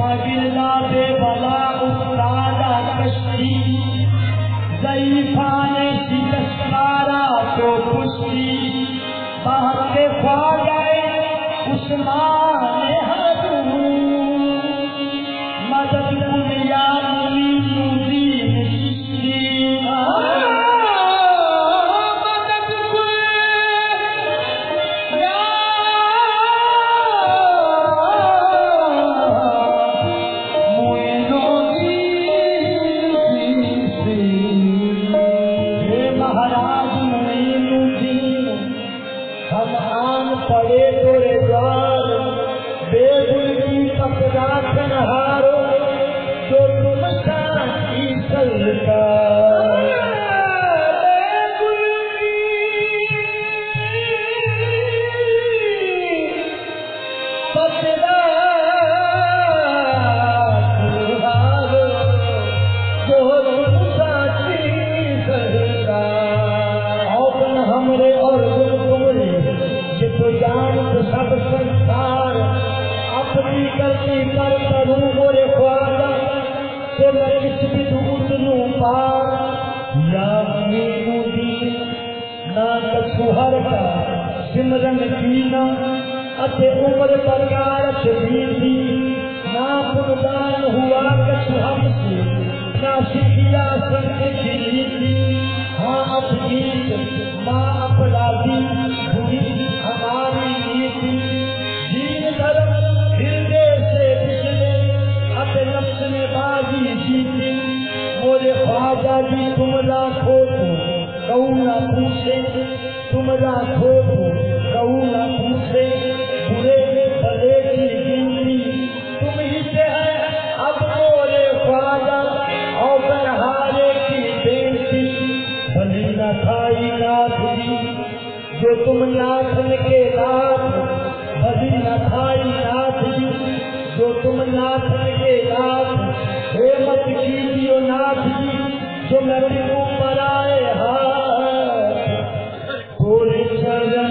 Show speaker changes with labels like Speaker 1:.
Speaker 1: शागिर्दा बेबला उस्तादा कश्ती ज़ईफ़ाने शिकस्तारा तो पुष्टि बहके ख्वाजाए उस्मान हरू मदद कुलिया मुली मुदीन चिश्ती मदद कुलिया मुइनुद्दीन चिश्ती। हे महाराज मुइनुद्दीन, हम आन पड़े तोरे द्वार, बेगुल की पकड़ाखन हारो जो तुम साथी सरकार। बेगुल की पकड़ाखन हारो जो तुम साथी सरकार। औपन हमरे और गुण तुमरे ये तो जानत सब संसार, अपनी गलती पर करूं मोरे ख्वाजा तो मैं किस भी दूत लूं पार। या मुइनुद्दीन ना कछुहर का सिमरन कीना अते उम्र प्रकारत बीती, ना पुनदान हुआ कछु हमसे ना सिखिया संत की नीति। हाँ अपगीत माँ अपराधी बुरी हमारी नीति, दीन धर्म हृदय से पिछले अपने नफ्स ने बाजी जीती। मोरे ख्वाजा जी तुम राखो तो कहूँ ना पूछे, तुम राखो तो कहूँ ना पूछे, बुरे भले की गिनती तुम ही से है अब मोरे ख्वाजा और बरहारे की बेनती। भली न खाई नाथ जी जो तुम नाथन के नाथ, भली न खाई नाथ जी जो तुम नाथन के नाथ। हे मत कीजियो नाथ जी जो मैं बिनु पराए हाथ, तोरे चरण